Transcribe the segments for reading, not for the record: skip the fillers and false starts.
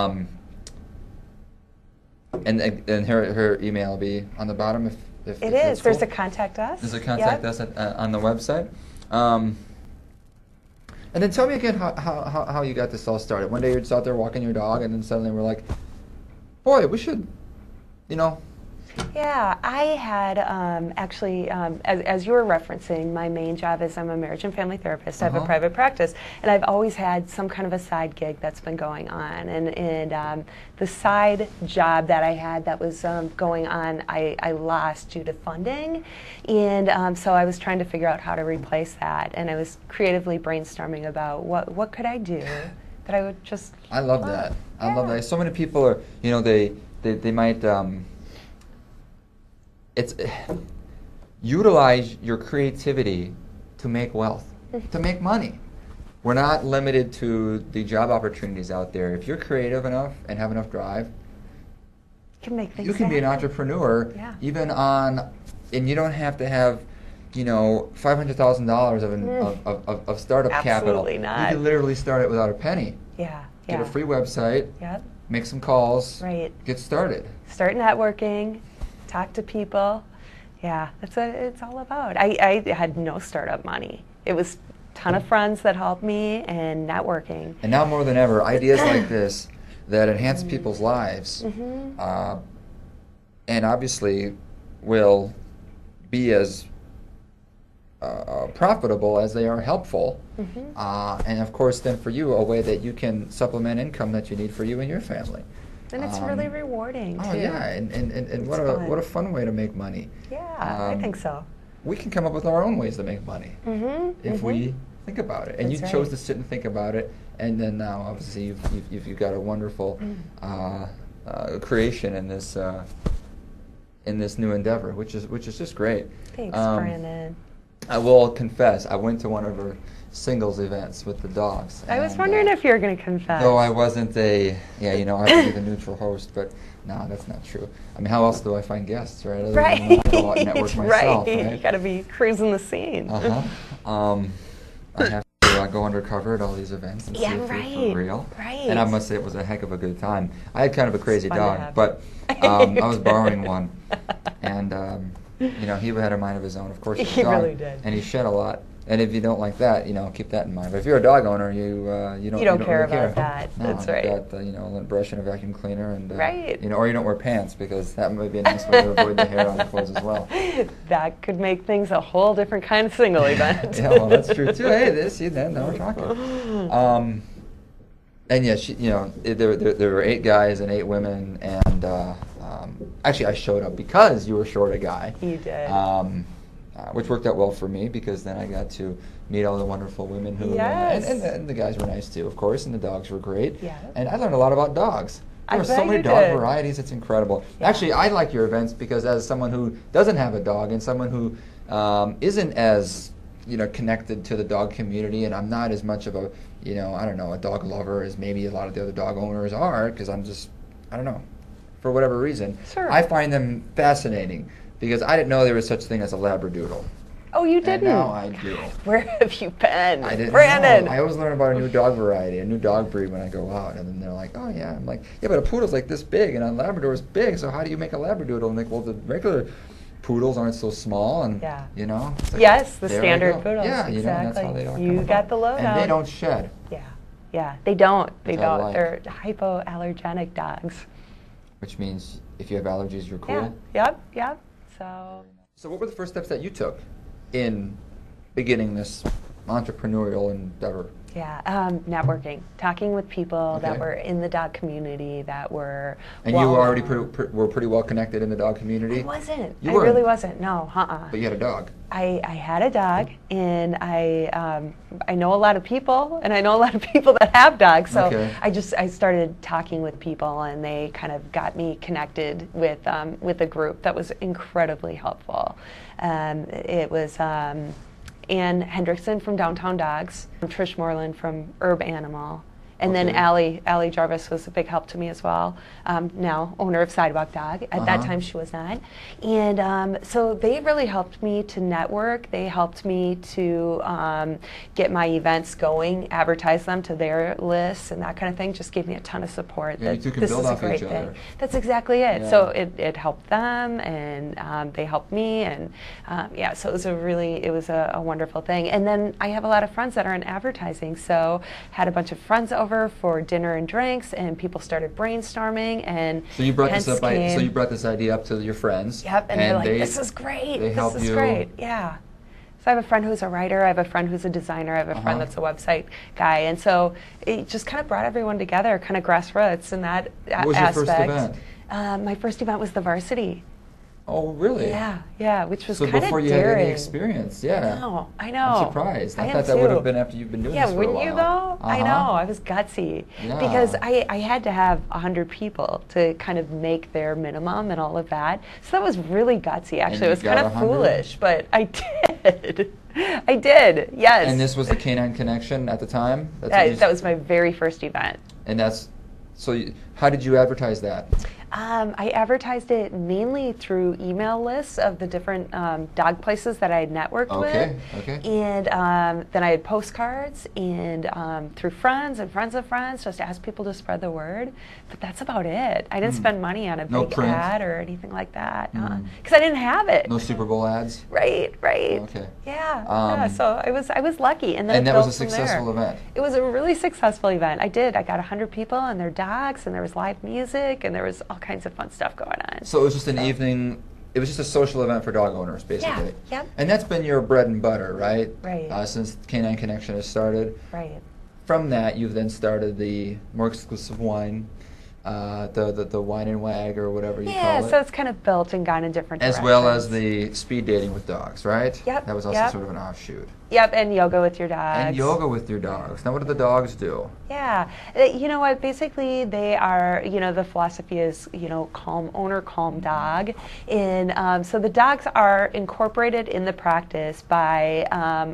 Um, and her email will be on the bottom if It that's is. There's cool. a contact us. There's a contact us on the website. And then tell me again how you got this all started. One day you're just out there walking your dog, and then suddenly we're like, boy, we should, you know. Yeah, I had actually, as you were referencing, my main job is I'm a marriage and family therapist. I have a private practice, and I've always had some kind of a side gig that's been going on. And the side job that I had that was going on, I lost due to funding, and so I was trying to figure out how to replace that. And I was creatively brainstorming about what could I do that I would just. I love that. I love that. So many people are, you know, they might. It's utilize your creativity to make wealth, to make money. We're not limited to the job opportunities out there. If you're creative enough and have enough drive, You can be an entrepreneur, even on, and you don't have to have, you know, $500,000 of startup capital. Absolutely not. You can literally start it without a penny. Yeah. Get a free website. Yep. Make some calls. Right. Get started. Start networking. Talk to people. Yeah, that's what it's all about. I had no startup money. It was a ton of friends that helped me and networking. And now more than ever, ideas like this that enhance people's lives and obviously will be as profitable as they are helpful. And of course then for you, a way that you can supplement income that you need for you and your family. And it's really rewarding, too. Oh, yeah, and what a fun way to make money. Yeah, I think so. We can come up with our own ways to make money if we think about it. And That's you chose to sit and think about it, and then now, obviously, you've got a wonderful creation in this new endeavor, which is just great. Thanks, Brandon. I will confess, I went to one of her singles events with the dogs. I was wondering if you were going to confess. Though I wasn't I have to be the neutral host, but no, that's not true. I mean, how else do I find guests, right? Other than when I go out and network myself, right? You got to be cruising the scene. I have to go undercover at all these events and see if they're for real. Right. And I must say it was a heck of a good time. I had kind of a crazy dog, but I was borrowing one, and you know, he had a mind of his own. Of course, he really did, and he shed a lot. And if you don't like that, you know, keep that in mind. But if you're a dog owner, you don't care really about that. No, that's right. You've got you know, a brush and a vacuum cleaner, and right. You know, or you don't wear pants because that might be a nice way to avoid the hair on the clothes as well. That could make things a whole different kind of single event. Yeah, well, that's true too. Hey, see, now we're talking. And yeah, there were 8 guys and 8 women, and actually I showed up because you were short a guy. You did. Which worked out well for me because then I got to meet all the wonderful women who and the guys were nice too, of course, and the dogs were great. Yeah. And I learned a lot about dogs. There were so many dog varieties, it's incredible. Yeah. Actually, I like your events because as someone who doesn't have a dog and someone who isn't as connected to the dog community, and I'm not as much of a a dog lover as maybe a lot of the other dog owners are, because I'm just, I don't know, for whatever reason. Sure. I find them fascinating. Because I didn't know there was such a thing as a Labradoodle. Oh, you didn't? And now I do. Where have you been? I didn't Brandon. know. I always learn about a new dog variety, a new dog breed when I go out. And then they're like, oh, yeah. I'm like, yeah, but a poodle's like this big, and a Labrador is big, so how do you make a Labradoodle? And like, well, the regular poodles aren't so small, and, Like, yes, the standard poodles. Yeah, exactly. That's how they are. You got the lowdown. And they don't shed. Yeah, they don't. They don't. Like. They're hypoallergenic dogs. Which means if you have allergies, you're cool? Yeah. Yep. So what were the first steps that you took in beginning this entrepreneurial endeavor? Yeah, networking, talking with people that were in the dog community that were. And you already were pretty well connected in the dog community? I wasn't. You I weren't? really wasn't. No, But you had a dog. I had a dog, and I know a lot of people, and I know a lot of people that have dogs. So I started talking with people, and they kind of got me connected with a group that was incredibly helpful. It was Ann Hendrickson from Downtown Dogs, Trish Moreland from Herb Animal, And then Allie Jarvis was a big help to me as well. Now owner of Sidewalk Dog. At that time she was not. And so they really helped me to network. They helped me to get my events going, advertise them to their lists and that kind of thing. Just gave me a ton of support. Yeah, you two can build off each other. That's exactly it. Yeah. So it helped them, and they helped me, and so it was a wonderful thing. And then I have a lot of friends that are in advertising, so had a bunch of friends over for dinner and drinks, and people started brainstorming. And so you brought this up. So you brought this idea up to your friends. Yep, and they're like, "This is great. This is great." Yeah. So I have a friend who's a writer, I have a friend who's a designer, I have a friend that's a website guy, and so it just kind of brought everyone together, kind of grassroots in that aspect. What was your first event? My first event was the Varsity. Oh, really? Yeah, which was kind of daring. So before you had any experience, I know. I'm surprised. I thought that would have been after you've been doing this for a while. Yeah, wouldn't you though? I know, I was gutsy. Yeah. Because I had to have 100 people to kind of make their minimum and all of that. So that was really gutsy, actually. It was kind of 100? Foolish, but I did. I did, yes. And this was the Canine Connection at the time? That was my very first event. And how did you advertise that? I advertised it mainly through email lists of the different dog places that I had networked with. Okay. And then I had postcards and through friends and friends of friends, just ask people to spread the word. But that's about it. I didn't spend money on a big ad or anything like that because I didn't have it. No Super Bowl ads? Right. Okay. Yeah. So I was lucky. And then that was a successful event? It was a really successful event. I got 100 people and their dogs, and there was live music, and there was all kinds of fun stuff going on. So it was just an evening, it was just a social event for dog owners, basically. Yeah, yep. And that's been your bread and butter, right? Right. Since Canine Connection has started. Right. From that, you've then started the more exclusive wine, the wine and wag or whatever you call it. Yeah, so it's kind of built and gone in different directions. As well as the speed dating with dogs, right? Yep. That was also sort of an offshoot. Yep, and yoga with your dogs. And yoga with your dogs. Now, what do the dogs do? Yeah, you know what? Basically, they are. The philosophy is, calm owner, calm dog, and so the dogs are incorporated in the practice by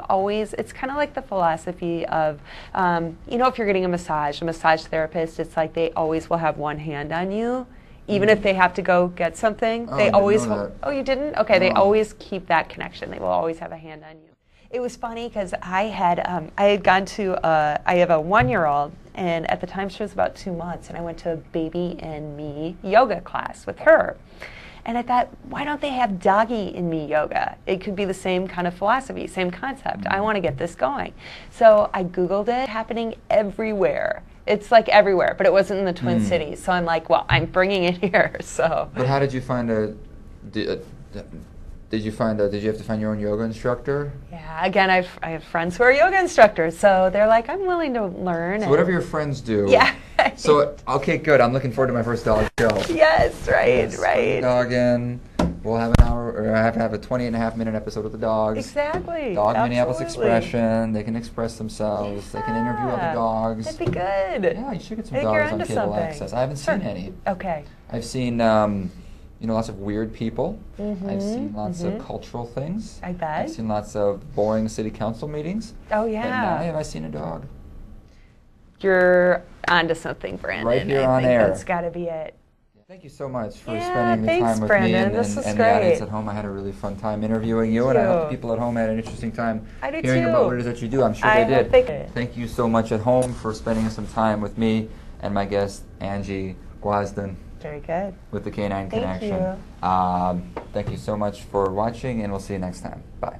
always. It's kind of like the philosophy of, if you're getting a massage therapist, it's like they always will have one hand on you. Even if they have to go get something, they always. Oh, you didn't? Okay, They always keep that connection. They will always have a hand on you. It was funny because I had gone to I have a 1-year-old, and at the time she was about 2 months, and I went to a baby and me yoga class with her. And I thought, why don't they have doggy in me yoga? It could be the same kind of philosophy, same concept. I want to get this going. So I Googled it, happening everywhere. It's like everywhere, but it wasn't in the Twin Cities. So I'm like, well, I'm bringing it here. So. But how did you find Did you have to find your own yoga instructor? Yeah, again, I have friends who are yoga instructors, so they're like, I'm willing to learn. So whatever your friends do. Yeah. So, okay, good. I'm looking forward to my first dog show. Yes, right. Bring the dog in. We'll have an hour, or I have to have a 28.5-minute episode with the dogs. Exactly. Dog Minneapolis expression. They can express themselves. Yeah. They can interview other dogs. That'd be good. Yeah, you should get some dogs on cable access. I haven't seen any. Okay. I've seen lots of weird people. I've seen lots of cultural things. I bet. I've seen lots of boring city council meetings. Oh, yeah. But now have I seen a dog. You're onto something, Brandon. Right here on air. That's got to be it. Thank you so much for spending the time with Brandon. me and this the great. audience at home. I had a really fun time interviewing you, and I hope the people at home had an interesting time hearing about what it is that you do. I'm sure they did. Thank you so much at home for spending some time with me and my guest, Angie Gwiazdon. Very good. With the Canine Connection. Thank you. Thank you so much for watching, and we'll see you next time. Bye.